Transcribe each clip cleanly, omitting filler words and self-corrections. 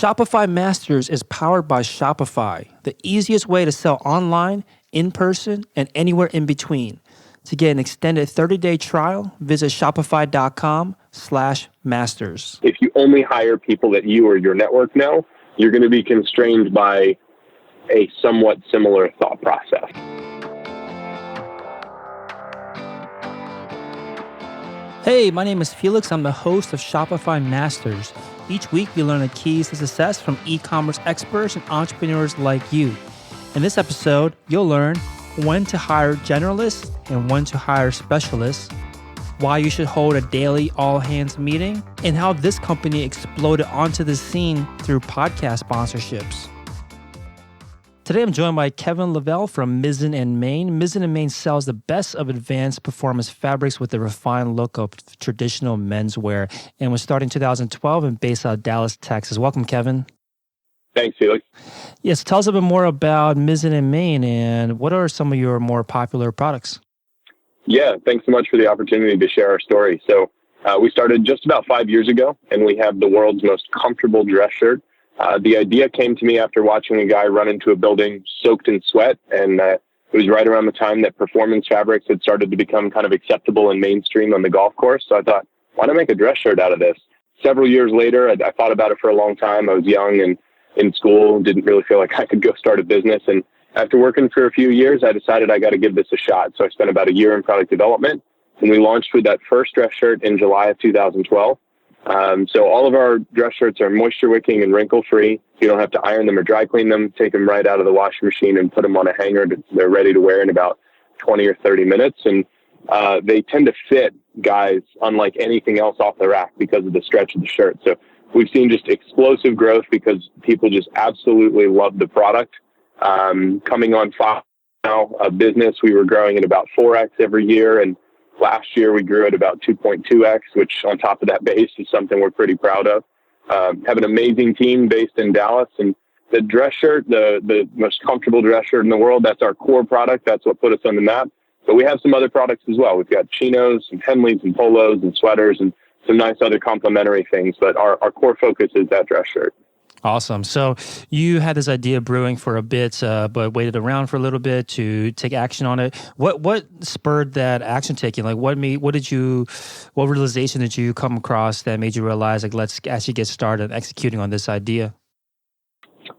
Shopify Masters is powered by Shopify, the easiest way to sell online, in person, and anywhere in between. To get an extended 30-day trial, visit shopify.com/masters. If you only hire people that you or your network know, you're going to be constrained by a somewhat similar thought process. Hey, my name is Felix. I'm the host of Shopify Masters. Each week, we learn the keys to success from e-commerce experts and entrepreneurs like you. In this episode, you'll learn when to hire generalists and when to hire specialists, why you should hold a daily all-hands meeting, and how this company exploded onto the scene through podcast sponsorships. Today, I'm joined by Kevin Lavelle from Mizzen+Main. Mizzen+Main sells the best of advanced performance fabrics with the refined look of traditional menswear and was started in 2012 and based out of Dallas, Texas. Welcome, Kevin. Thanks, Felix. Yes, tell us a bit more about Mizzen+Main and what are some of your more popular products? Yeah, thanks so much for the opportunity to share our story. So we started just about 5 years ago, and we have the world's most comfortable dress shirt. The idea came to me after watching a guy run into a building soaked in sweat, and it was right around the time that performance fabrics had started to become kind of acceptable and mainstream on the golf course. So I thought, why not make a dress shirt out of this? Several years later, I thought about it for a long time. I was young and in school, didn't really feel like I could go start a business. And after working for a few years, I decided I got to give this a shot. So I spent about a year in product development, and we launched with that first dress shirt in July of 2012. So all of our dress shirts are moisture wicking and wrinkle free. You don't have to iron them or dry clean them. Take them right out of the washing machine and put them on a hanger. They're ready to wear in about 20 or 30 minutes. And they tend to fit guys unlike anything else off the rack because of the stretch of the shirt. So we've seen just explosive growth because people just absolutely love the product. Coming on 5 now, a business, we were growing at about 4x every year. And last year, we grew at about 2.2x, which on top of that base is something we're pretty proud of. Have an amazing team based in Dallas. And the dress shirt, the most comfortable dress shirt in the world, that's our core product. That's what put us on the map. But we have some other products as well. We've got chinos and Henleys and polos and sweaters and some nice other complementary things. But our core focus is that dress shirt. Awesome. So you had this idea brewing for a bit, but waited around for a little bit to take action on it. What spurred that action taking? Like, what realization did you come across that made you realize, like, let's actually get started executing on this idea?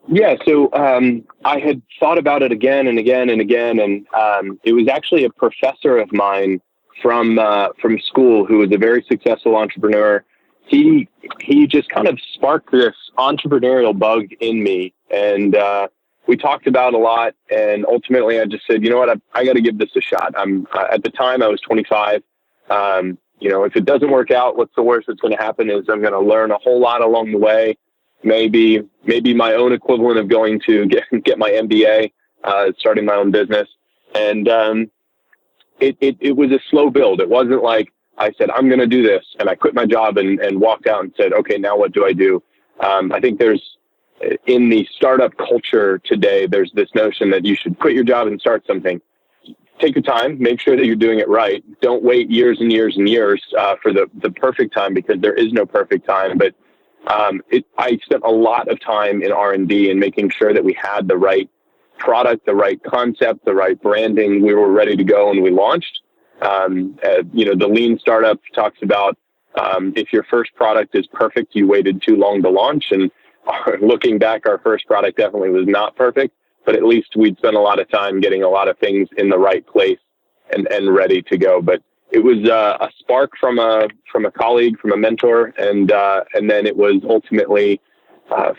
Yeah. So I had thought about it again and again and again, and it was actually a professor of mine from school who was a very successful entrepreneur. He just kind of sparked this entrepreneurial bug in me, and we talked about a lot. And ultimately, I just said, you know what, I got to give this a shot. At the time I was 25. If it doesn't work out, what's the worst that's going to happen is I'm going to learn a whole lot along the way. Maybe my own equivalent of going to get my MBA, starting my own business. And it was a slow build. It wasn't like I said, I'm going to do this. And I quit my job and walked out and said, okay, now what do I do? I think in the startup culture today, there's this notion that you should quit your job and start something. Take your time, make sure that you're doing it right. Don't wait years and years and years for the perfect time, because there is no perfect time. But I spent a lot of time in R&D and making sure that we had the right product, the right concept, the right branding. We were ready to go and we launched. The lean startup talks about if your first product is perfect, you waited too long to launch. And looking back, our first product definitely was not perfect, but at least we'd spent a lot of time getting a lot of things in the right place and ready to go. But it was a spark from a colleague, from a mentor, and then it was ultimately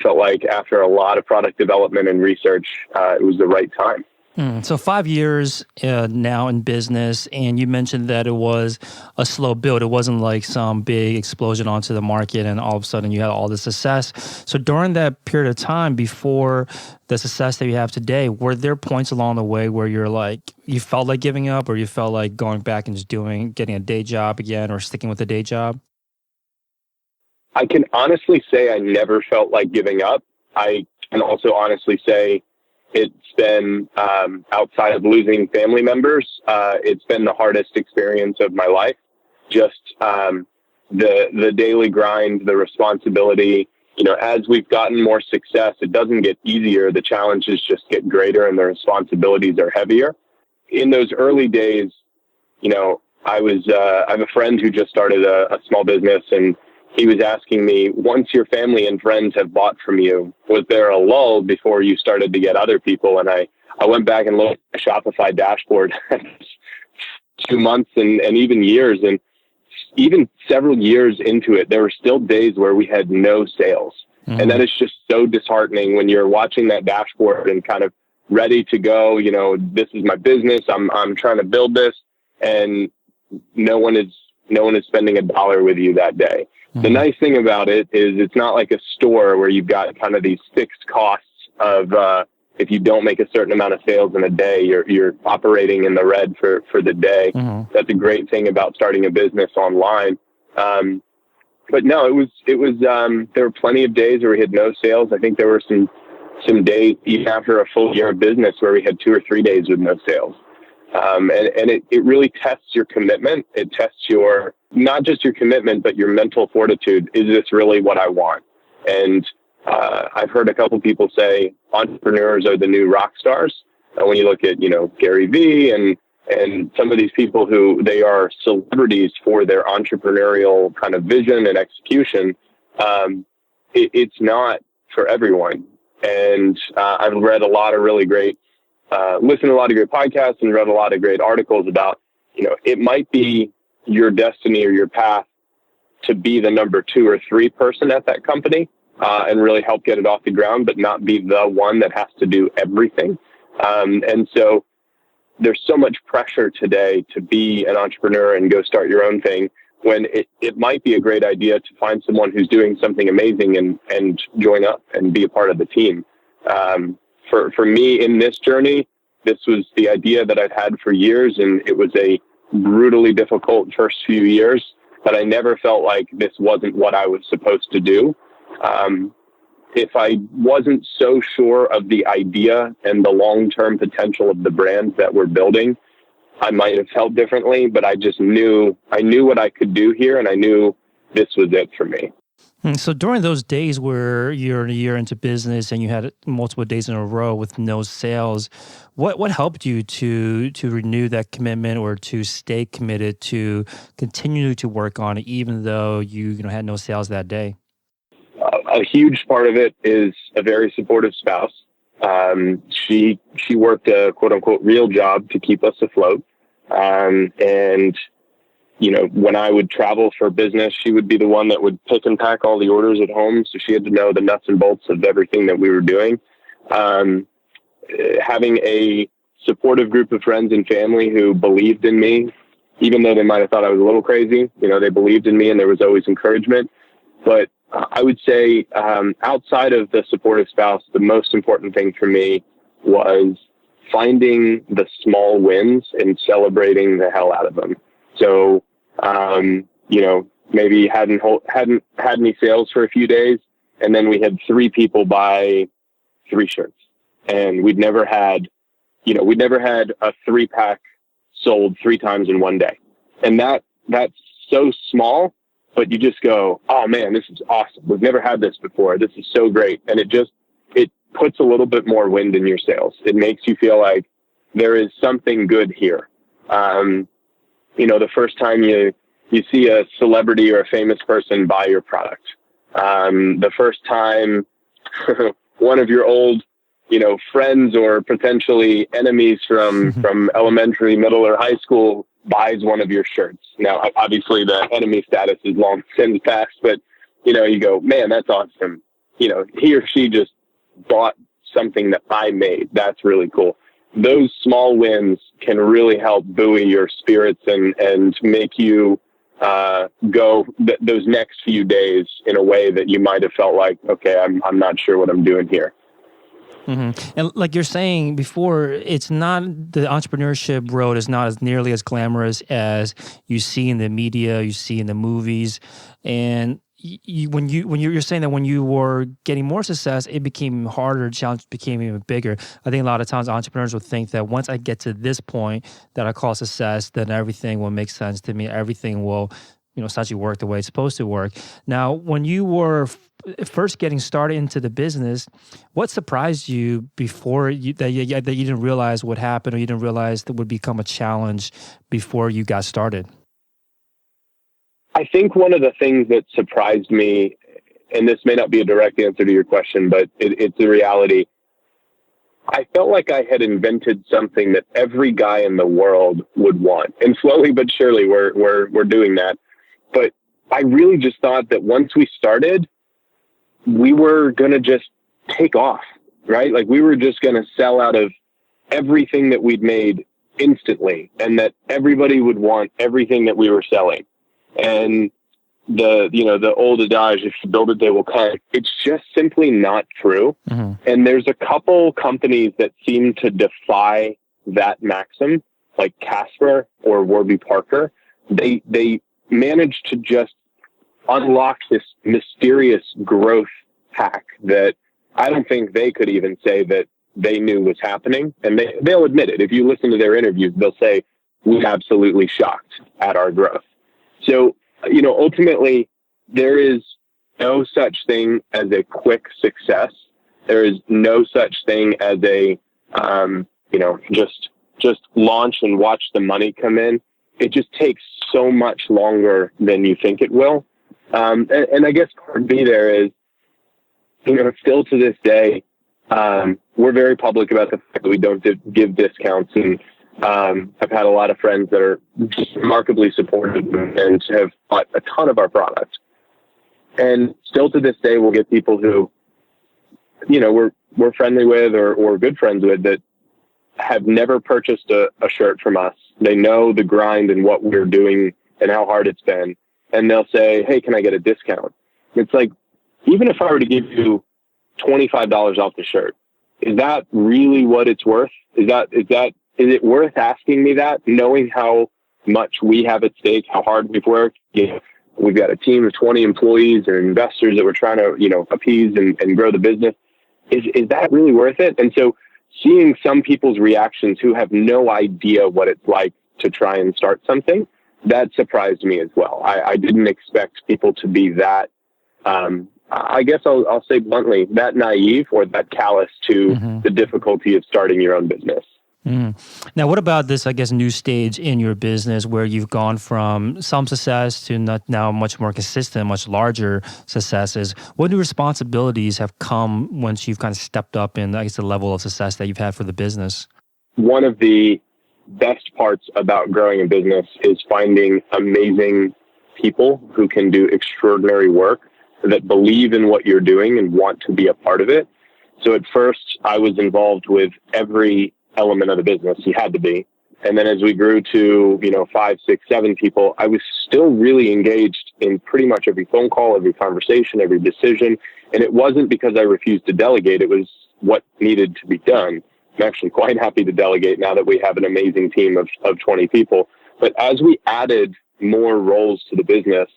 felt like after a lot of product development and research, it was the right time. So 5 years now in business, and you mentioned that it was a slow build. It wasn't like some big explosion onto the market and all of a sudden you had all the success. So during that period of time before the success that you have today, were there points along the way where you felt like giving up, or you felt like going back and just getting a day job again, or sticking with the day job? I can honestly say I never felt like giving up. I can also honestly say it's been, outside of losing family members, it's been the hardest experience of my life. Just the daily grind, the responsibility, as we've gotten more success, it doesn't get easier. The challenges just get greater and the responsibilities are heavier. In those early days, I have a friend who just started a small business, and he was asking me, once your family and friends have bought from you, was there a lull before you started to get other people? And I went back and looked at the Shopify dashboard 2 months and even years. And even several years into it, there were still days where we had no sales. Mm-hmm. And that is just so disheartening when you're watching that dashboard and kind of ready to go, this is my business. I'm trying to build this, and no one is spending $1 with you that day. Mm-hmm. The nice thing about it is it's not like a store where you've got kind of these fixed costs of, if you don't make a certain amount of sales in a day, you're operating in the red for the day. Mm-hmm. That's a great thing about starting a business online. But no, it was, there were plenty of days where we had no sales. I think there were some days even after a full year of business where we had 2 or 3 days with no sales. And it really tests your commitment. It tests not just your commitment, but your mental fortitude. Is this really what I want? And I've heard a couple people say entrepreneurs are the new rock stars. When you look at, Gary Vee and some of these people who they are celebrities for their entrepreneurial kind of vision and execution, it's not for everyone. And I've read a lot of really great, listened to a lot of great podcasts and read a lot of great articles about, it might be your destiny or your path to be the number 2 or 3 person at that company and really help get it off the ground, but not be the one that has to do everything. And so there's so much pressure today to be an entrepreneur and go start your own thing, when it might be a great idea to find someone who's doing something amazing and join up and be a part of the team. For me in this journey, this was the idea that I'd had for years, and it was a brutally difficult first few years, but I never felt like this wasn't what I was supposed to do. If I wasn't so sure of the idea and the long-term potential of the brand that we're building, I might have felt differently, but I knew what I could do here, and I knew this was it for me. So during those days where you're a year into business and you had multiple days in a row with no sales, what helped you to renew that commitment or to stay committed to continue to work on it, even though you had no sales that day? A huge part of it is a very supportive spouse. She worked a quote unquote real job to keep us afloat. And when I would travel for business, she would be the one that would pick and pack all the orders at home. So she had to know the nuts and bolts of everything that we were doing. Having a supportive group of friends and family who believed in me, even though they might have thought I was a little crazy, they believed in me, and there was always encouragement. But I would say outside of the supportive spouse, the most important thing for me was finding the small wins and celebrating the hell out of them. So, maybe hadn't had any sales for a few days, and then we had 3 people buy 3 shirts, and we'd never had a 3-pack sold 3 times in one day. And that's so small, but you just go, oh man, this is awesome. We've never had this before. This is so great. And it puts a little bit more wind in your sails. It makes you feel like there is something good here. The first time you see a celebrity or a famous person buy your product, the first time one of your old, friends or potentially enemies from elementary, middle, or high school buys one of your shirts. Now, obviously the enemy status is long since passed, but you go, man, that's awesome. He or she just bought something that I made. That's really cool. Those small wins can really help buoy your spirits and make you go those next few days in a way that you might have felt like, okay, I'm not sure what I'm doing here. Mm-hmm. And like you're saying before, it's not, the entrepreneurship road is not as nearly as glamorous as you see in the media, you see in the movies. And you're saying that when you were getting more success, it became harder, the challenge became even bigger. I think a lot of times entrepreneurs will think that once I get to this point that I call success, then everything will make sense to me. Everything will essentially work the way it's supposed to work. Now, when you were first getting started into the business, what surprised you before that you didn't realize what happened, or you didn't realize that would become a challenge before you got started? I think one of the things that surprised me, and this may not be a direct answer to your question, but it's the reality. I felt like I had invented something that every guy in the world would want. And slowly but surely we're doing that. But I really just thought that once we started, we were going to just take off, right? Like we were just going to sell out of everything that we'd made instantly, and that everybody would want everything that we were selling. And the old adage, if you build it, they will come. It's just simply not true. Mm-hmm. And there's a couple companies that seem to defy that maxim, like Casper or Warby Parker. They managed to just unlock this mysterious growth hack that I don't think they could even say that they knew was happening. And they'll admit it. If you listen to their interviews, they'll say, we're absolutely shocked at our growth. So, ultimately, there is no such thing as a quick success. There is no such thing as a, just launch and watch the money come in. It just takes so much longer than you think it will. And I guess part B there is, still to this day, we're very public about the fact that we don't give discounts. And I've had a lot of friends that are just remarkably supportive and have bought a ton of our product. And still to this day, we'll get people who, we're friendly with or good friends with that have never purchased a shirt from us. They know the grind and what we're doing and how hard it's been. And they'll say, hey, can I get a discount? It's like, even if I were to give you $25 off the shirt, is that really what it's worth? Is it worth asking me that, knowing how much we have at stake, how hard we've worked? We've got a team of 20 employees and investors that we're trying to, appease and grow the business. Is that really worth it? And so seeing some people's reactions who have no idea what it's like to try and start something, that surprised me as well. I didn't expect people to be that, I guess I'll say bluntly, that naive or that callous to the difficulty of starting your own business. Now, what about this, new stage in your business where you've gone from some success to now much more consistent, much larger successes? What new responsibilities have come once you've kind of stepped up in, the level of success that you've had for the business? One of the best parts about growing a business is finding amazing people who can do extraordinary work, that believe in what you're doing and want to be a part of it. So at first, I was involved with every element of the business. You had to be. And then as we grew to, 5, 6, 7 people, I was still really engaged in pretty much every phone call, every conversation, every decision. And it wasn't because I refused to delegate. It was what needed to be done. I'm actually quite happy to delegate now that we have an amazing team of 20 people. But as we added more roles to the business,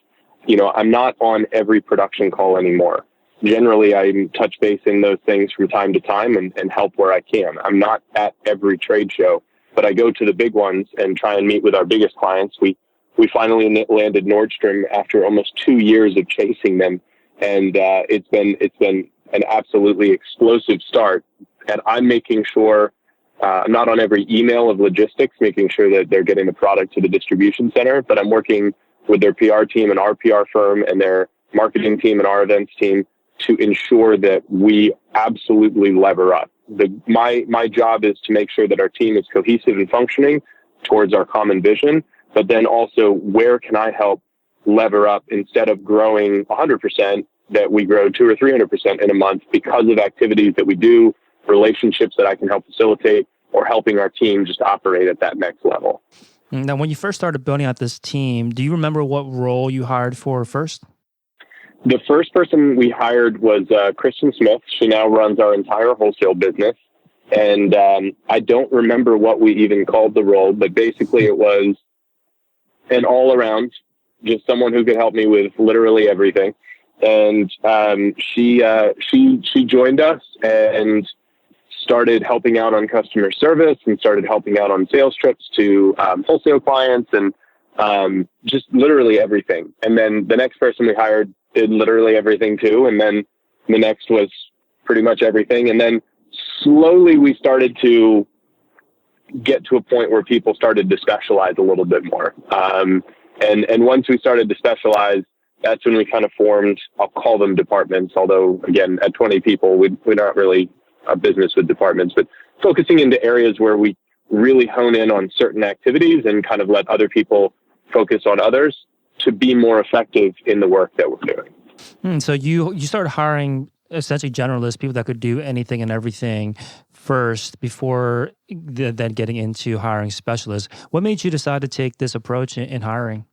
I'm not on every production call anymore. Generally, I'm touch basing those things from time to time and help where I can. I'm not at every trade show, but I go to the big ones and try and meet with our biggest clients. We finally landed Nordstrom after almost 2 years of chasing them, and it's been an absolutely explosive start. And I'm making sure I'm not on every email of logistics, making sure that they're getting the product to the distribution center, but I'm working with their PR team and our PR firm and their marketing team and our events team to ensure that we absolutely lever up. My job is to make sure that our team is cohesive and functioning towards our common vision, but then also where can I help lever up instead of growing 100%, that we grow 200 or 300% in a month because of activities that we do, relationships that I can help facilitate, or helping our team just operate at that next level. Now, when you first started building out this team, do you remember what role you hired for first? The first person we hired was Kristen Smith. She now runs our entire wholesale business. And I don't remember what we even called the role, but basically it was an all-around, just someone who could help me with literally everything. And she joined us and started helping out on customer service and started helping out on sales trips to wholesale clients. And just literally everything. And then the next person we hired did literally everything too. And then the next was pretty much everything. And then slowly we started to get to a point where people started to specialize a little bit more. And once we started to specialize, that's when we kind of formed, I'll call them departments, although again, at 20 people, we're not really a business with departments, but focusing into areas where we really hone in on certain activities and kind of let other people focus on others to be more effective in the work that we're doing. So you started hiring essentially generalists, people that could do anything and everything first before then getting into hiring specialists. What made you decide to take this approach in hiring?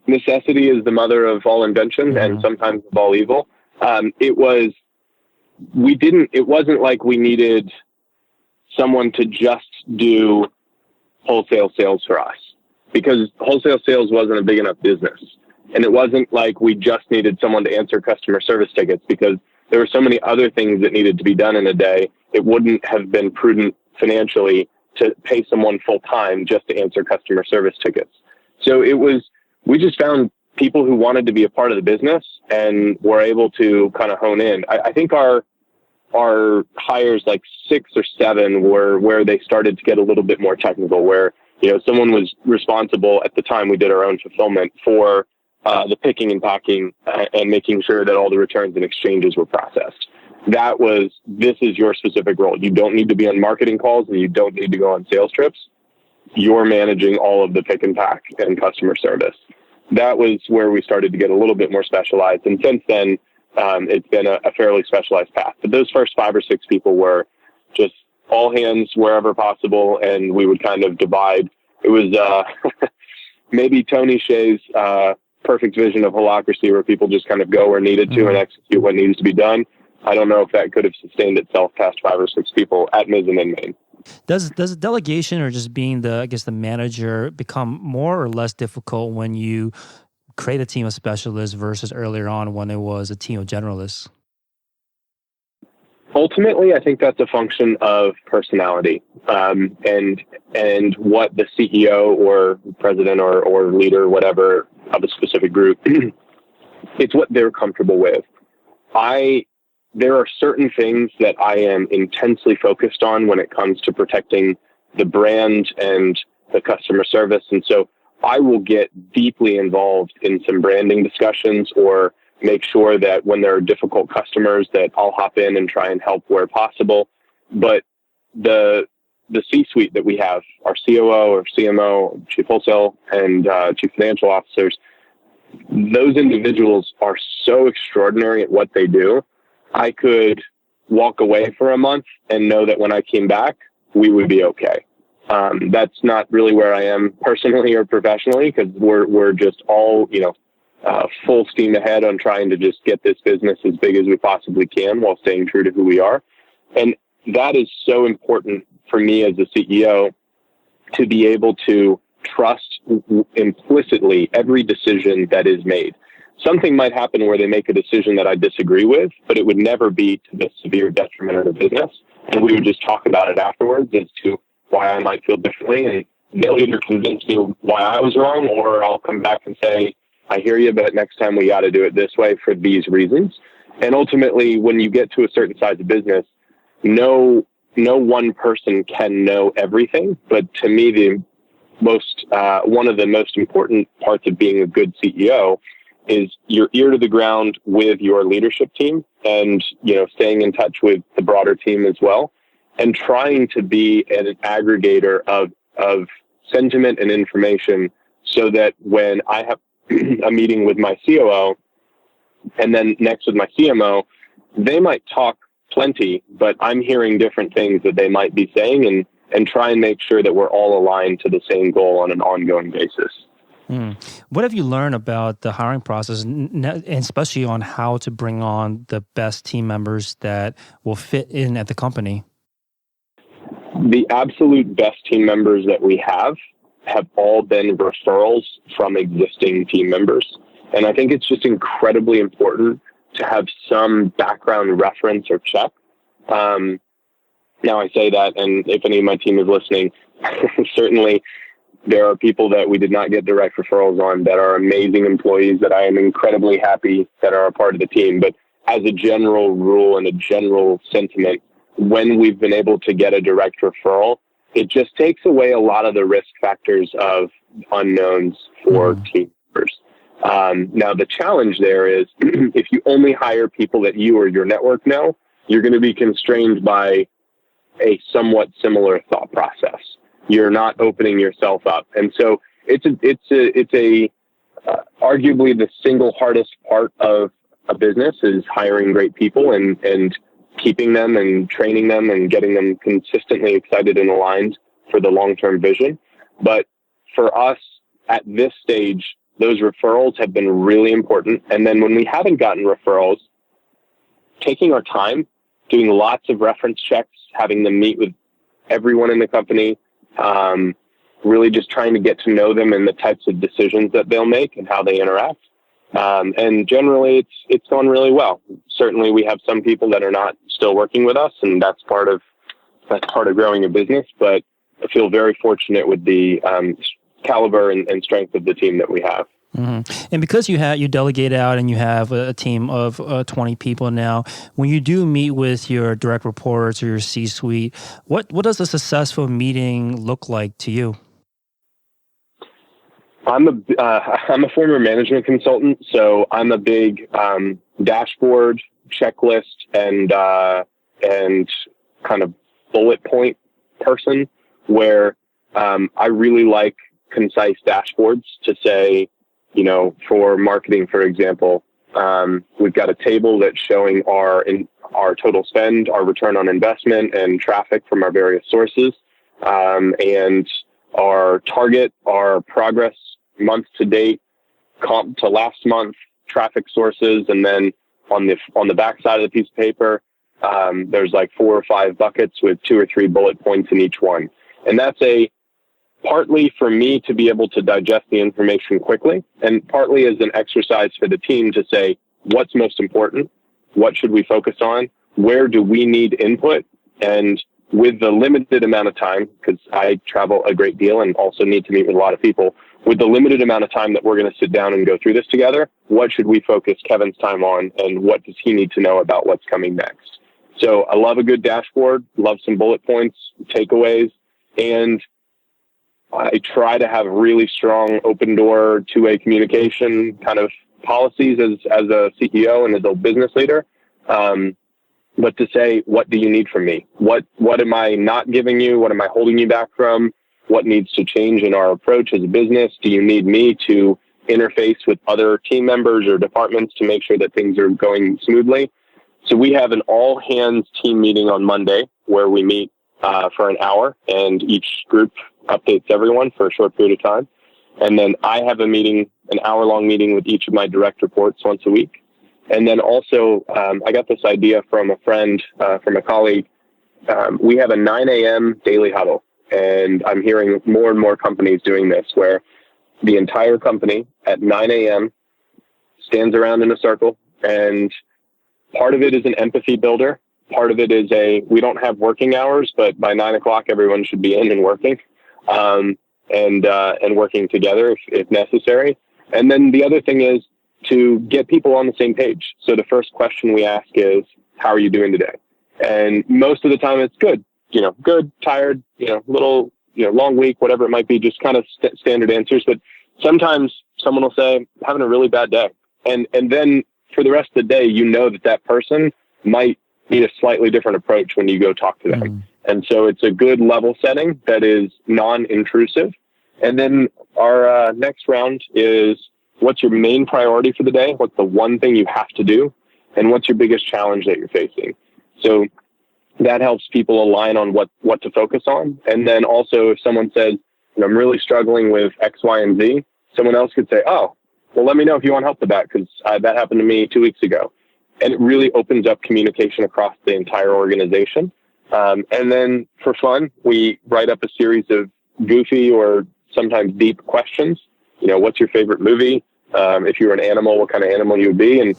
Necessity is the mother of all invention and sometimes of all evil. It wasn't like we needed someone to just do wholesale sales for us, because wholesale sales wasn't a big enough business. And it wasn't like we just needed someone to answer customer service tickets, because there were so many other things that needed to be done in a day. It wouldn't have been prudent financially to pay someone full time just to answer customer service tickets. So we just found people who wanted to be a part of the business and were able to kind of hone in. I think our hires, like 6 or 7, were where they started to get a little bit more technical, where, someone was responsible at the time we did our own fulfillment for the picking and packing and making sure that all the returns and exchanges were processed. This is your specific role. You don't need to be on marketing calls and you don't need to go on sales trips. You're managing all of the pick and pack and customer service. That was where we started to get a little bit more specialized. And since then, it's been a fairly specialized path. But those first 5 or 6 people were just all hands wherever possible. And we would kind of divide. It was maybe Tony Hsieh's perfect vision of holacracy, where people just kind of go where needed to and execute what needs to be done. I don't know if that could have sustained itself past 5 or 6 people at Mizzen+Main. Does delegation, or just being the manager, become more or less difficult when you create a team of specialists versus earlier on when it was a team of generalists? Ultimately, I think that's a function of personality, and what the CEO or president or leader, whatever, of a specific group, it's what they're comfortable with. There are certain things that I am intensely focused on when it comes to protecting the brand and the customer service. And so I will get deeply involved in some branding discussions, or make sure that when there are difficult customers that I'll hop in and try and help where possible. But the C-suite that we have, our COO or CMO, Chief Wholesale and Chief Financial Officers, those individuals are so extraordinary at what they do. I could walk away for a month and know that when I came back, we would be okay. That's not really where I am personally or professionally, because we're just all, full steam ahead on trying to just get this business as big as we possibly can while staying true to who we are. And that is so important for me as a CEO, to be able to trust implicitly every decision that is made. Something might happen where they make a decision that I disagree with, but it would never be to the severe detriment of the business. And we would just talk about it afterwards as to why I might feel differently. And they'll either convince me why I was wrong, or I'll come back and say, I hear you, but next time we got to do it this way for these reasons. And ultimately, when you get to a certain size of business, no one person can know everything. But to me, one of the most important parts of being a good CEO is your ear to the ground with your leadership team, and staying in touch with the broader team as well, and trying to be an aggregator of sentiment and information, so that when I have a meeting with my COO and then next with my CMO, they might talk plenty, but I'm hearing different things that they might be saying, and try and make sure that we're all aligned to the same goal on an ongoing basis. What have you learned about the hiring process, and especially on how to bring on the best team members that will fit in at the company? The absolute best team members that we have all been referrals from existing team members. And I think it's just incredibly important to have some background reference or check. Now I say that, and if any of my team is listening, certainly there are people that we did not get direct referrals on that are amazing employees that I am incredibly happy that are a part of the team. But as a general rule and a general sentiment, when we've been able to get a direct referral, it just takes away a lot of the risk factors of unknowns for team members. Now, the challenge there is if you only hire people that you or your network know, you're going to be constrained by a somewhat similar thought process. You're not opening yourself up. And so it's arguably the single hardest part of a business is hiring great people and keeping them and training them and getting them consistently excited and aligned for the long-term vision. But for us at this stage, those referrals have been really important. And then when we haven't gotten referrals, taking our time, doing lots of reference checks, having them meet with everyone in the company, really just trying to get to know them and the types of decisions that they'll make and how they interact. And generally it's gone really well. Certainly we have some people that are not still working with us, and that's part of growing a business, but I feel very fortunate with the caliber and strength of the team that we have. Mm-hmm. And because you delegate out and you have a team of 20 people now, when you do meet with your direct reports or your C-suite, what does a successful meeting look like to you? I'm a former management consultant, so I'm a big dashboard, checklist, and kind of bullet point person where I really like concise dashboards to say, for marketing, for example, we've got a table that's showing our total spend, our return on investment, and traffic from our various sources, and our target, our progress month to date, comp to last month, traffic sources, and then on the back side of the piece of paper, there's like 4 or 5 buckets with 2 or 3 bullet points in each one, and that's partly for me to be able to digest the information quickly, and partly as an exercise for the team to say, what's most important? What should we focus on? Where do we need input? And with the limited amount of time, because I travel a great deal and also need to meet with a lot of people, with the limited amount of time that we're going to sit down and go through this together, what should we focus Kevin's time on, and what does he need to know about what's coming next? So I love a good dashboard, love some bullet points, takeaways, and I try to have really strong open door, two-way communication kind of policies as a CEO and as a business leader. But to say, what do you need from me? What am I not giving you? What am I holding you back from? What needs to change in our approach as a business? Do you need me to interface with other team members or departments to make sure that things are going smoothly? So we have an all-hands team meeting on Monday where we meet for an hour, and each group updates everyone for a short period of time. And then I have a meeting, an hour-long meeting with each of my direct reports once a week. And then also, I got this idea from a friend, from a colleague. We have a 9 a.m. daily huddle, and I'm hearing more and more companies doing this, where the entire company at 9 a.m. stands around in a circle, and part of it is an empathy builder. Part of it is we don't have working hours, but by 9 o'clock, everyone should be in and working, and working together if necessary. And then the other thing is to get people on the same page. So the first question we ask is, how are you doing today? And most of the time it's good, good, tired, little, long week, whatever it might be, just kind of standard answers. But sometimes someone will say, having a really bad day. And then for the rest of the day, that person might need a slightly different approach when you go talk to them. Mm. And so it's a good level setting that is non-intrusive. And then our next round is, what's your main priority for the day? What's the one thing you have to do? And what's your biggest challenge that you're facing? So that helps people align on what to focus on. And then also if someone says, I'm really struggling with X, Y, and Z, someone else could say, oh, well, let me know if you want help with that, because that happened to me 2 weeks ago. And it really opens up communication across the entire organization. And then for fun, we write up a series of goofy or sometimes deep questions. What's your favorite movie? If you were an animal, what kind of animal you would be? And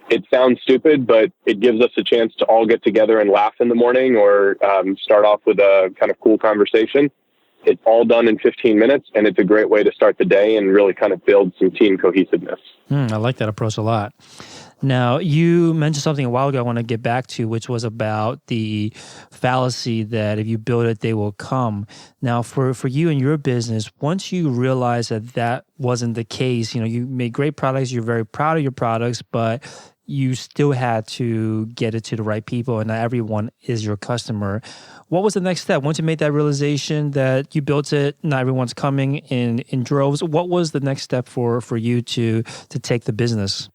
it sounds stupid, but it gives us a chance to all get together and laugh in the morning, or start off with a kind of cool conversation. It's all done in 15 minutes, and it's a great way to start the day and really kind of build some team cohesiveness. I like that approach a lot. Now, you mentioned something a while ago I want to get back to, which was about the fallacy that if you build it, they will come. Now, for you and your business, once you realize that that wasn't the case, you made great products, you're very proud of your products, but you still had to get it to the right people, and not everyone is your customer. What was the next step? Once you made that realization that you built it, not everyone's coming in droves, what was the next step for you to take the business?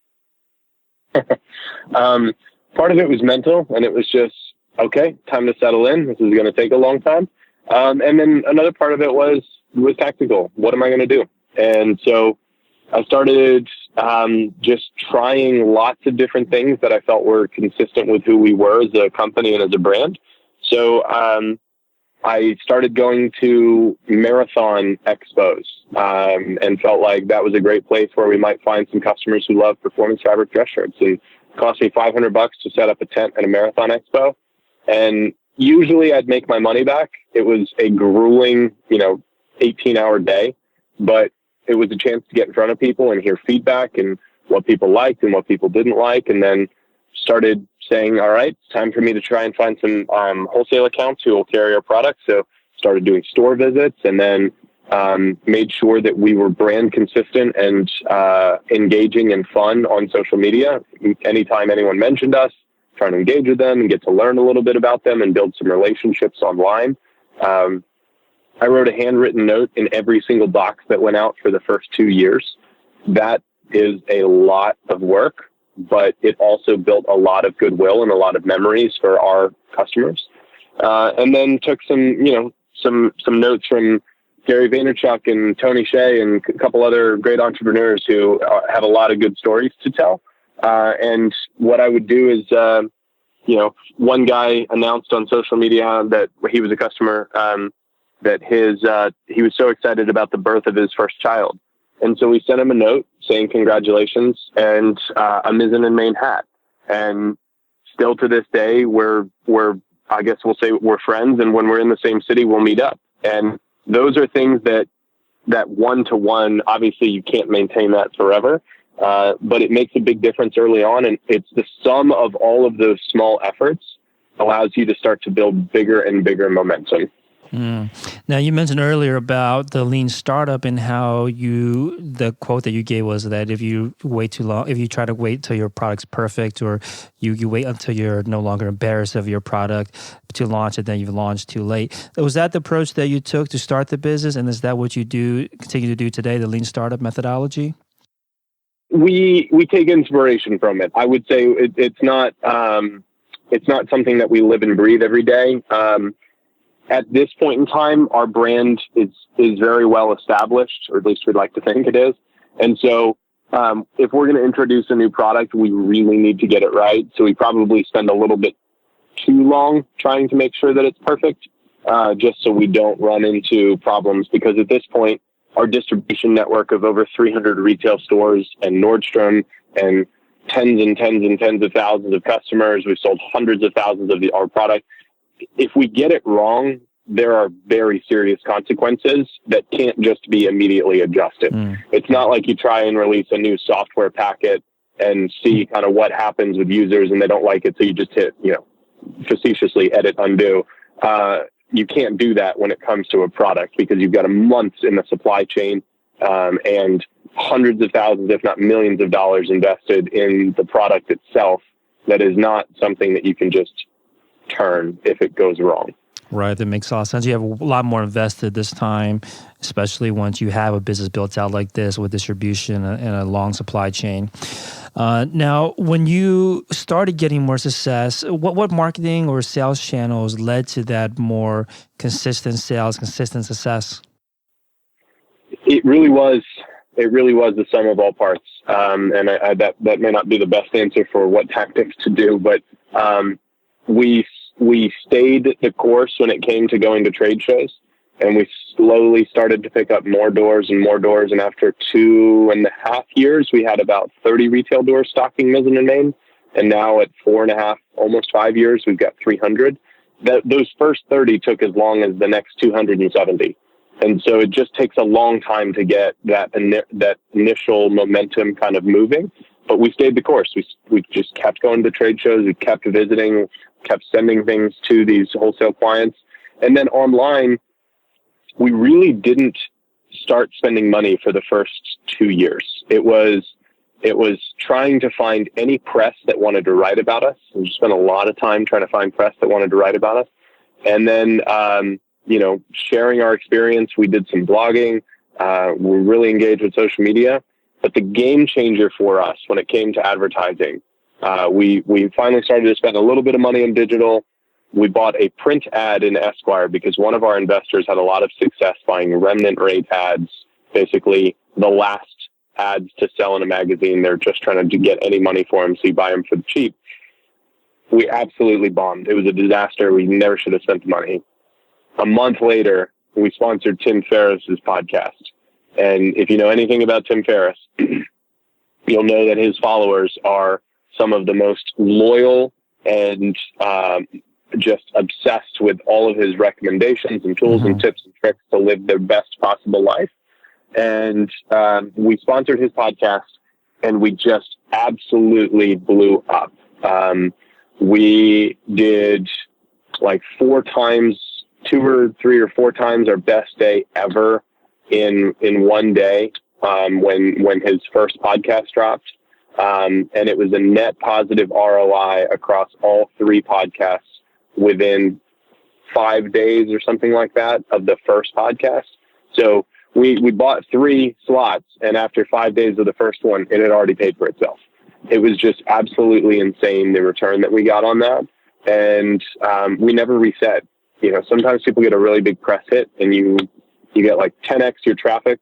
Part of it was mental, and it was just, okay, time to settle in. This is going to take a long time. And then another part of it was tactical. What am I going to do? And so I started just trying lots of different things that I felt were consistent with who we were as a company and as a brand. So I started going to marathon expos and felt like that was a great place where we might find some customers who love performance fabric dress shirts. And it cost me $500 to set up a tent at a marathon expo. And usually I'd make my money back. It was a grueling, 18-hour day, but it was a chance to get in front of people and hear feedback and what people liked and what people didn't like. And then started saying, all right, it's time for me to try and find some wholesale accounts who will carry our products. So started doing store visits, and then made sure that we were brand consistent and engaging and fun on social media. Anytime anyone mentioned us, trying to engage with them and get to learn a little bit about them and build some relationships online. I wrote a handwritten note in every single box that went out for the first 2 years. That is a lot of work, but it also built a lot of goodwill and a lot of memories for our customers. And then took some notes from Gary Vaynerchuk and Tony Hsieh and a couple other great entrepreneurs who have a lot of good stories to tell. And what I would do is, one guy announced on social media that he was a customer, that he was so excited about the birth of his first child. And so we sent him a note saying congratulations and a Mizzen+Main hat. And still to this day, I guess we'll say we're friends. And when we're in the same city, we'll meet up. And those are things that one-to-one, obviously you can't maintain that forever, but it makes a big difference early on. And it's the sum of all of those small efforts allows you to start to build bigger and bigger momentum. Now, you mentioned earlier about the lean startup and how the quote that you gave was that if you wait too long, if you try to wait till your product's perfect, or you wait until you're no longer embarrassed of your product to launch it, then you've launched too late. Was that the approach that you took to start the business? And is that what you continue to do today, the lean startup methodology? We take inspiration from it. I would say it's not something that we live and breathe every day. At this point in time, our brand is very well established, or at least we'd like to think it is. And so if we're going to introduce a new product, we really need to get it right. So we probably spend a little bit too long trying to make sure that it's perfect, just so we don't run into problems. Because at this point, our distribution network of over 300 retail stores and Nordstrom and tens and tens and tens of thousands of customers, we've sold hundreds of thousands of our product. If we get it wrong, there are very serious consequences that can't just be immediately adjusted. It's not like you try and release a new software packet and see kind of what happens with users and they don't like it, so you just hit, facetiously edit, undo. You can't do that when it comes to a product, because you've got months in the supply chain and hundreds of thousands, if not millions of dollars invested in the product itself. That is not something that you can just turn if it goes wrong. Right, that makes a lot of sense. You have a lot more invested this time, especially once you have a business built out like this with distribution and a long supply chain. Now, when you started getting more success, what marketing or sales channels led to that more consistent sales, consistent success? It really was the sum of all parts. And that may not be the best answer for what tactics to do, but we stayed the course when it came to going to trade shows. And we slowly started to pick up more doors and more doors. And after 2.5 years, we had about 30 retail doors stocking Mizzen+Main. And now at 4.5, almost 5 years, we've got 300. Those first 30 took as long as the next 270. And so it just takes a long time to get that initial momentum kind of moving. But we stayed the course. We just kept going to trade shows. We kept visiting, kept sending things to these wholesale clients. And then online, we really didn't start spending money for the first 2 years. It was trying to find any press that wanted to write about us. We spent a lot of time trying to find press that wanted to write about us. And then, sharing our experience. We did some blogging. We're really engaged with social media. But the game changer for us when it came to advertising, we finally started to spend a little bit of money in digital. We bought a print ad in Esquire because one of our investors had a lot of success buying remnant rate ads, basically the last ads to sell in a magazine. They're just trying to get any money for them, so you buy them for the cheap. We absolutely bombed. It was a disaster. We never should have spent the money. A month later, we sponsored Tim Ferriss's podcast. And if you know anything about Tim Ferriss, you'll know that his followers are some of the most loyal and just obsessed with all of his recommendations and tools and tips and tricks to live their best possible life. And we sponsored his podcast, and we just absolutely blew up. We did like 4 times, 2 or 3 or 4 times our best day ever in one day when his first podcast dropped. And it was a net positive ROI across all 3 podcasts within 5 days or something like that of the first podcast. So we bought 3 slots, and after 5 days of the first one, it had already paid for itself. It was just absolutely insane, the return that we got on that. And we never reset. Sometimes people get a really big press hit, and you get like 10x your traffic,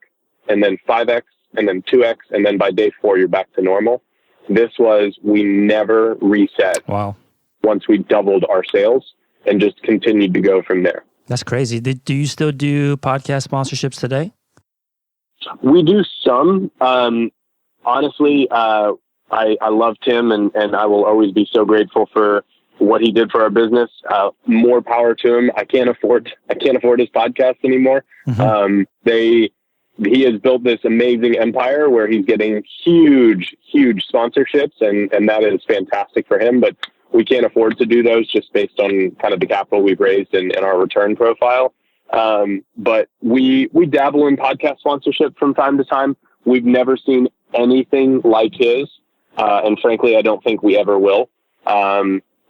and then 5x, and then 2x, and then by day 4, you're back to normal. We never reset. Wow. Once we doubled our sales and just continued to go from there. That's crazy. Do you still do podcast sponsorships today? We do some. Honestly, I love Tim, and I will always be so grateful for what he did for our business. More power to him. I can't afford his podcast anymore. He has built this amazing empire where he's getting huge sponsorships, and that is fantastic for him. But we can't afford to do those just based on kind of the capital we've raised and our return profile. But we dabble in podcast sponsorship from time to time. We've never seen anything like his. And frankly, I don't think we ever will.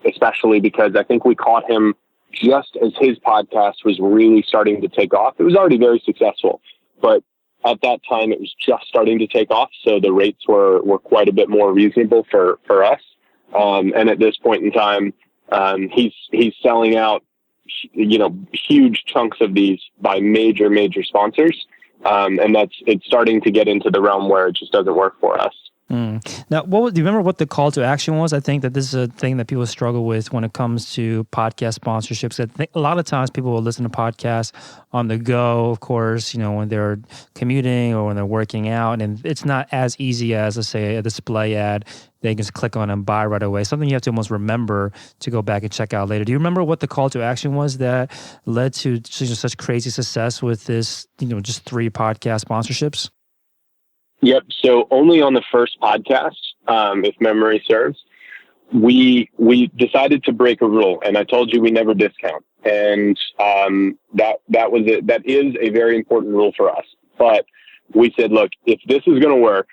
Especially because I think we caught him just as his podcast was really starting to take off. It was already very successful, but at that time it was just starting to take off. So the rates were quite a bit more reasonable for us. And at this point in time, he's selling out, huge chunks of these by major sponsors. And it's starting to get into the realm where it just doesn't work for us. Now, do you remember what the call to action was? I think that this is a thing that people struggle with when it comes to podcast sponsorships. I think a lot of times people will listen to podcasts on the go, of course, when they're commuting or when they're working out, and it's not as easy as, let's say, a display ad they can just click on and buy right away. Something you have to almost remember to go back and check out later. Do you remember what the call to action was that led to such crazy success with this, just 3 podcast sponsorships? Yep. So only on the first podcast, if memory serves, we decided to break a rule, and I told you we never discount, and that was it. That is a very important rule for us. But we said, look, if this is going to work,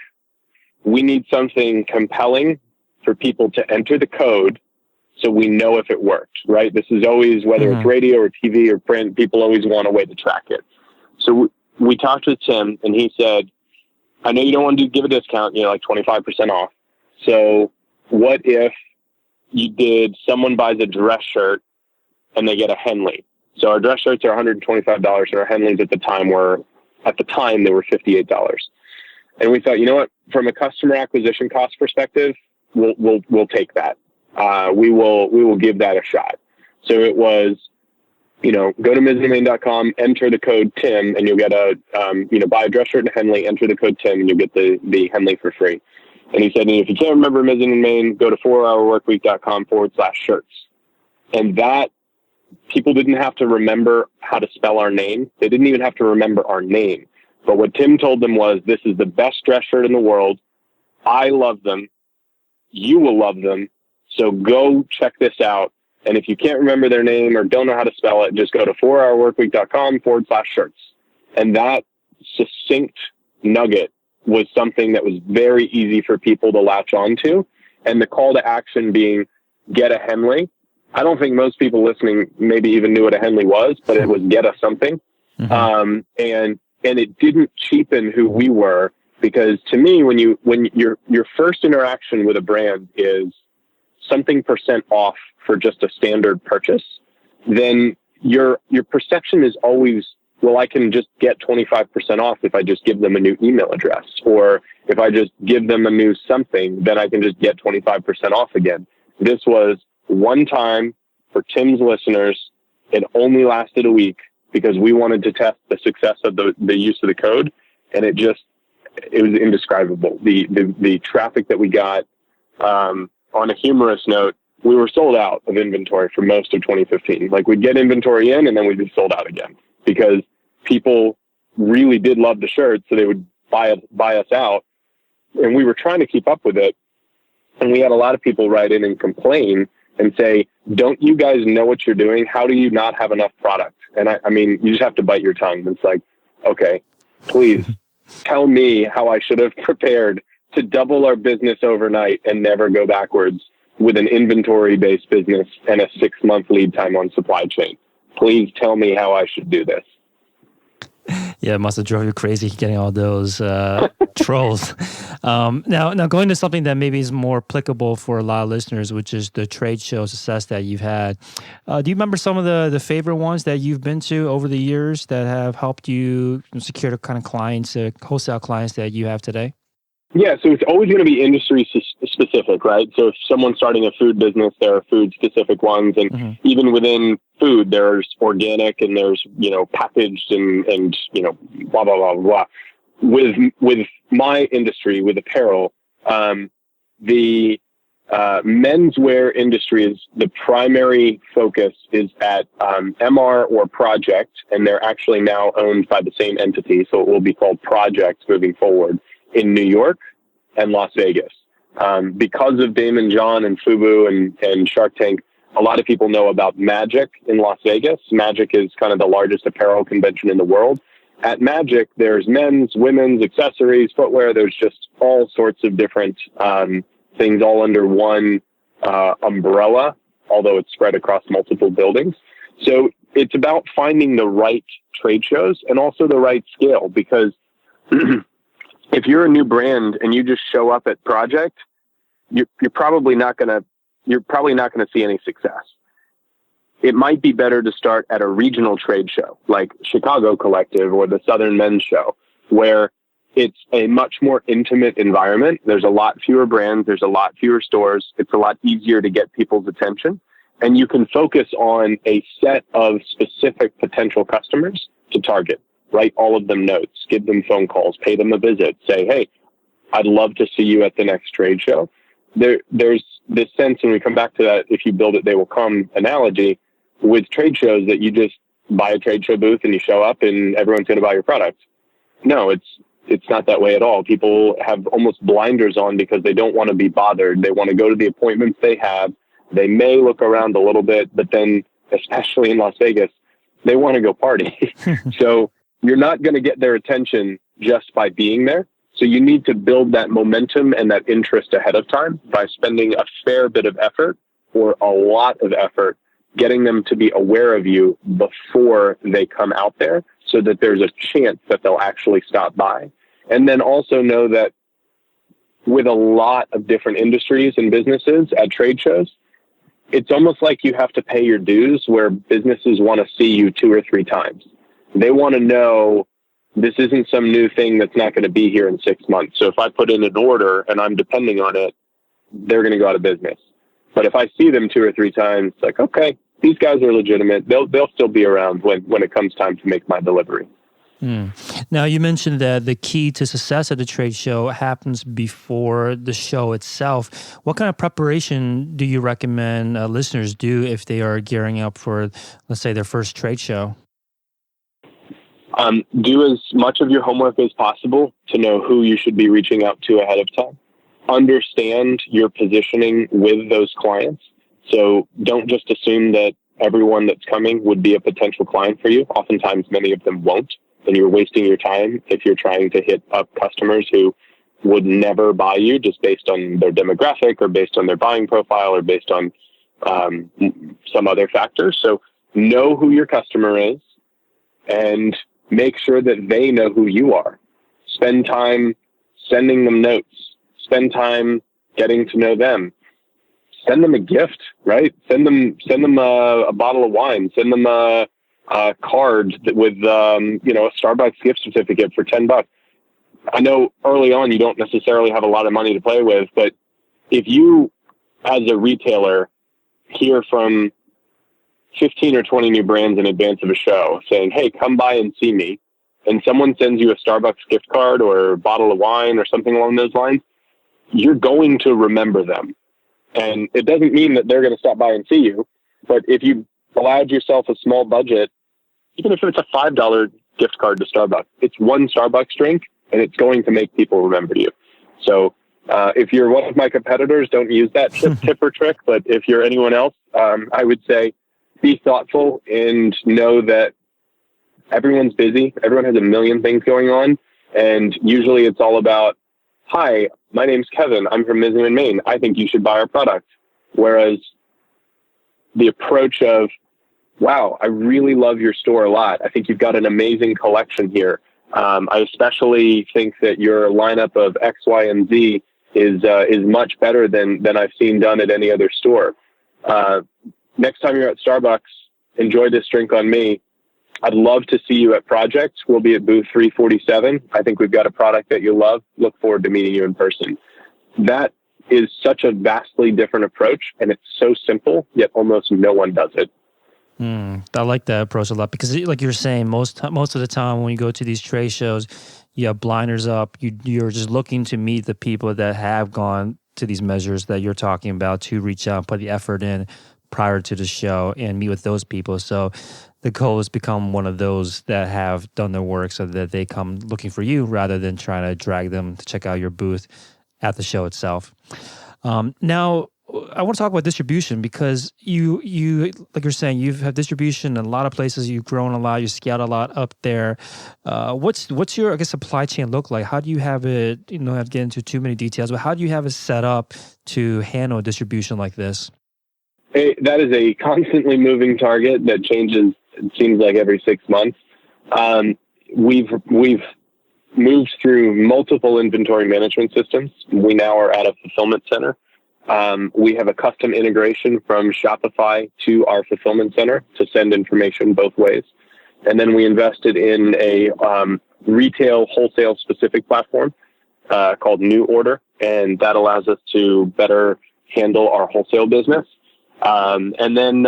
we need something compelling for people to enter the code, so we know if it worked. Right? This is always, whether it's radio or TV or print, people always want a way to track it. So we talked with Tim, and he said, I know you don't want to give a discount, like 25% off. So what if you did, someone buys a dress shirt and they get a Henley? So our dress shirts are $125, and our Henleys at the time they were $58. And we thought, you know what, from a customer acquisition cost perspective, we'll take that. We will give that a shot. So it was go to Mizzen+Main.com, enter the code Tim, and you'll get buy a dress shirt and a Henley, enter the code Tim, and you'll get the Henley for free. And he said, and if you can't remember Mizzen+Main, go to 4hourworkweek.com/shirts. And that, people didn't have to remember how to spell our name. They didn't even have to remember our name. But what Tim told them was, this is the best dress shirt in the world. I love them. You will love them. So go check this out. And if you can't remember their name or don't know how to spell it, just go to 4hourworkweek.com/shirts. And that succinct nugget was something that was very easy for people to latch onto. And the call to action being, get a Henley. I don't think most people listening maybe even knew what a Henley was, but it was get us something. Mm-hmm. And it didn't cheapen who we were, because to me, when your first interaction with a brand is something % off for just a standard purchase, then your perception is always, well, I can just get 25% off if I just give them a new email address, or if I just give them a new something, then I can just get 25% off again. This was one time for Tim's listeners. It only lasted a week because we wanted to test the success of the use of the code. And it was indescribable. The traffic that we got, on a humorous note, we were sold out of inventory for most of 2015. Like, we'd get inventory in and then we'd be sold out again, because people really did love the shirts. So they would buy us out, and we were trying to keep up with it. And we had a lot of people write in and complain and say, don't you guys know what you're doing? How do you not have enough product? And I mean, you just have to bite your tongue. It's like, okay, please tell me how I should have prepared to double our business overnight and never go backwards with an inventory-based business and a 6-month lead time on supply chain. Please tell me how I should do this. Yeah, it must have drove you crazy getting all those trolls. Now going to something that maybe is more applicable for a lot of listeners, which is the trade show success that you've had. Do you remember some of the favorite ones that you've been to over the years that have helped you secure the kind of clients, wholesale clients that you have today? Yeah, so it's always going to be industry specific, right? So if someone's starting a food business, there are food specific ones. And even within food, there's organic and there's, packaged and blah, blah, blah, blah. With my industry, with apparel, the menswear industry is the primary focus is at MR or Project, and they're actually now owned by the same entity. So it will be called Project moving forward, in New York and Las Vegas. Because of Daymond John and FUBU and Shark Tank, a lot of people know about Magic in Las Vegas. Magic is kind of the largest apparel convention in the world. At Magic, there's men's, women's, accessories, footwear. There's just all sorts of different things all under one umbrella, although it's spread across multiple buildings. So it's about finding the right trade shows and also the right scale, because if you're a new brand and you just show up at Project, you're probably not going to see any success. It might be better to start at a regional trade show like Chicago Collective or the Southern Men's Show, where it's a much more intimate environment. There's a lot fewer brands. There's a lot fewer stores. It's a lot easier to get people's attention, and you can focus on a set of specific potential customers to target. Write all of them notes, give them phone calls, pay them a visit, say, hey, I'd love to see you at the next trade show. There's this sense, and we come back to that, if you build it, they will come analogy with trade shows, that you just buy a trade show booth and you show up and everyone's going to buy your product. No, it's not that way at all. People have almost blinders on because they don't want to be bothered. They want to go to the appointments they have. They may look around a little bit, but then, especially in Las Vegas, they want to go party. So you're not going to get their attention just by being there. So you need to build that momentum and that interest ahead of time by spending a fair bit of effort, or a lot of effort, getting them to be aware of you before they come out there, so that there's a chance that they'll actually stop by. And then also know that with a lot of different industries and businesses at trade shows, it's almost like you have to pay your dues, where businesses want to see you 2 or 3 times. They want to know this isn't some new thing that's not going to be here in 6 months. So if I put in an order and I'm depending on it, they're going to go out of business. But if I see them 2 or 3 times, it's like, okay, these guys are legitimate. They'll still be around when it comes time to make my delivery. Now, you mentioned that the key to success at the trade show happens before the show itself. What kind of preparation do you recommend listeners do if they are gearing up for, let's say, their first trade show? Do as much of your homework as possible to know who you should be reaching out to ahead of time. Understand your positioning with those clients. So don't just assume that everyone that's coming would be a potential client for you. Oftentimes, many of them won't. And you're wasting your time if you're trying to hit up customers who would never buy you just based on their demographic or based on their buying profile or based on some other factors. So know who your customer is and make sure that they know who you are. Spend time sending them notes. Spend time getting to know them. Send them a gift, right? Send them a bottle of wine. Send them a card with a Starbucks gift certificate for $10. I know early on you don't necessarily have a lot of money to play with, but if you, as a retailer, hear from 15 or 20 new brands in advance of a show saying, "Hey, come by and see me," and someone sends you a Starbucks gift card or a bottle of wine or something along those lines, you're going to remember them. And it doesn't mean that they're going to stop by and see you, but if you allowed yourself a small budget, even if it's a $5 gift card to Starbucks, it's one Starbucks drink and it's going to make people remember you. So if you're one of my competitors, don't use that tip or trick. But if you're anyone else, I would say be thoughtful and know that everyone's busy. Everyone has a million things going on. And usually it's all about, "Hi, my name's Kevin. I'm from Mizzen+Main. I think you should buy our product." Whereas the approach of, "Wow, I really love your store a lot. I think you've got an amazing collection here. I especially think that your lineup of X, Y, and Z is much better than I've seen done at any other store. Next time you're at Starbucks, enjoy this drink on me. I'd love to see you at Project. We'll be at booth 347. I think we've got a product that you'll love. Look forward to meeting you in person." That is such a vastly different approach, and it's so simple, yet almost no one does it. I like that approach a lot because, like you're saying, most of the time when you go to these trade shows, you have blinders up. You're just looking to meet the people that have gone to these measures that you're talking about, to reach out, put the effort in prior to the show, and meet with those people. So the goal is become one of those that have done their work, so that they come looking for you rather than trying to drag them to check out your booth at the show itself. Now, I want to talk about distribution because you like you're saying, you've had distribution in a lot of places. You've grown a lot. You scout a lot up there. What's your, I guess, supply chain look like? How do you have it? Not to get into too many details, but how do you have it set up to handle distribution like this? That is a constantly moving target that changes. It seems like every 6 months. We've moved through multiple inventory management systems. We now are at a fulfillment center. We have a custom integration from Shopify to our fulfillment center to send information both ways. And then we invested in a retail wholesale specific platform called New Order. And that allows us to better handle our wholesale business. And then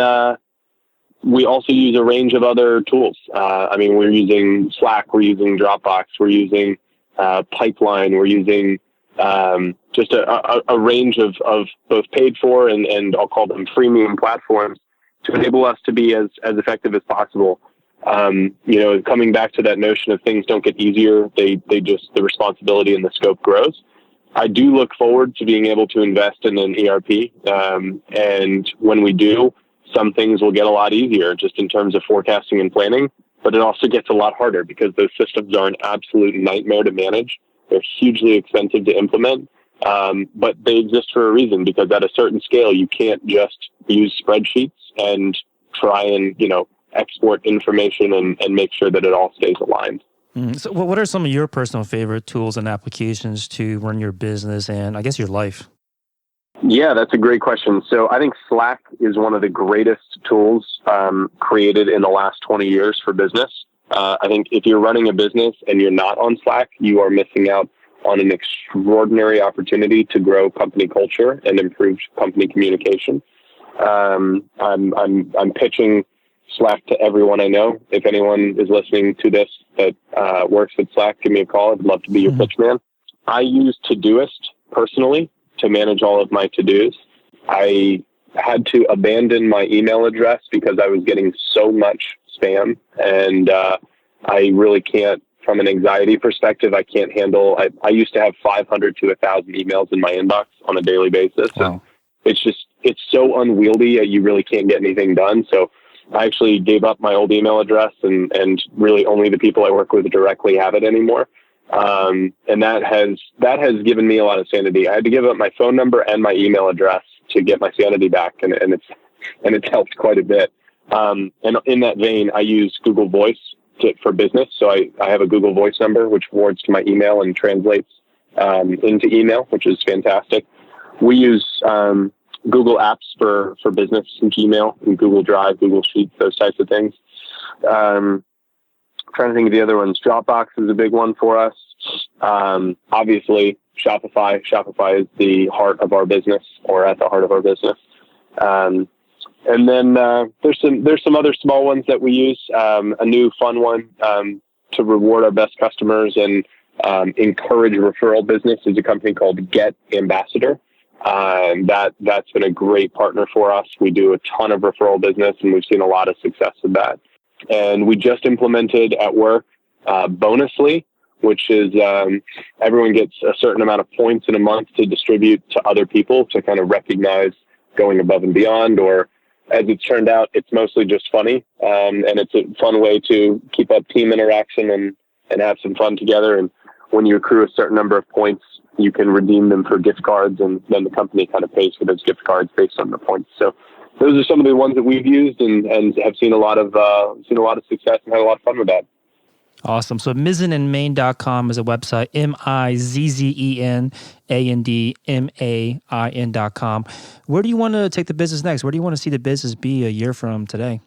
we also use a range of other tools. We're using Slack, we're using Dropbox, we're using Pipeline, we're using just a range of both paid for and I'll call them freemium platforms to enable us to be as effective as possible. Coming back to that notion of things don't get easier, the responsibility and the scope grows. I do look forward to being able to invest in an ERP. And when we do, some things will get a lot easier just in terms of forecasting and planning, but it also gets a lot harder because those systems are an absolute nightmare to manage. They're hugely expensive to implement, but they exist for a reason, because at a certain scale, you can't just use spreadsheets and try and, export information and make sure that it all stays aligned. So what are some of your personal favorite tools and applications to run your business and, I guess, your life? Yeah, that's a great question. So I think Slack is one of the greatest tools created in the last 20 years for business. I think if you're running a business and you're not on Slack, you are missing out on an extraordinary opportunity to grow company culture and improve company communication. I'm pitching Slack to everyone I know. If anyone is listening to this that works at Slack, give me a call. I'd love to be your pitch man. I use Todoist personally to manage all of my to-dos. I had to abandon my email address because I was getting so much spam, and I really can't, from an anxiety perspective, I can't handle. I used to have 500 to 1,000 emails in my inbox on a daily basis. Wow. And it's so unwieldy. You really can't get anything done. So I actually gave up my old email address, and really only the people I work with directly have it anymore. And that has given me a lot of sanity. I had to give up my phone number and my email address to get my sanity back. And it's helped quite a bit. And in that vein, I use Google Voice for business. So I have a Google Voice number, which forwards to my email and translates into email, which is fantastic. We use Google Apps for business and Gmail and Google Drive, Google Sheets, those types of things. Trying to think of the other ones. Dropbox is a big one for us. Obviously, Shopify. Shopify is the heart of our business, or at the heart of our business. And then there's some other small ones that we use. A new fun one to reward our best customers and encourage referral business is a company called Get Ambassador. That's been a great partner for us. We do a ton of referral business, and we've seen a lot of success with that. And we just implemented at work Bonusly, which is everyone gets a certain amount of points in a month to distribute to other people to kind of recognize going above and beyond, or as it's turned out, it's mostly just funny. And it's a fun way to keep up team interaction and have some fun together. And when you accrue a certain number of points, you can redeem them for gift cards, and then the company kind of pays for those gift cards based on the points. So those are some of the ones that we've used and have seen a lot of success and had a lot of fun with that. Awesome. So Mizzen+Main.com is a website, MIZZENANDMAIN.com. Where do you want to take the business next? Where do you want to see the business be a year from today?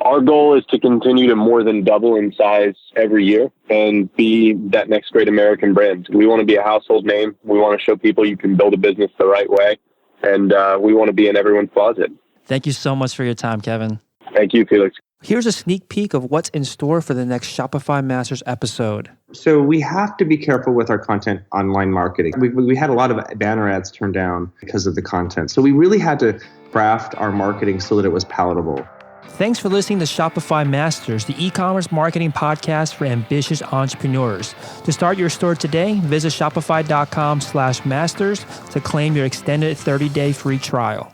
Our goal is to continue to more than double in size every year and be that next great American brand. We want to be a household name. We want to show people you can build a business the right way. And we want to be in everyone's closet. Thank you so much for your time, Kevin. Thank you, Felix. Here's a sneak peek of what's in store for the next Shopify Masters episode. So we have to be careful with our content online marketing. We had a lot of banner ads turned down because of the content. So we really had to craft our marketing so that it was palatable. Thanks for listening to Shopify Masters, the e-commerce marketing podcast for ambitious entrepreneurs. To start your store today, visit shopify.com/masters to claim your extended 30-day free trial.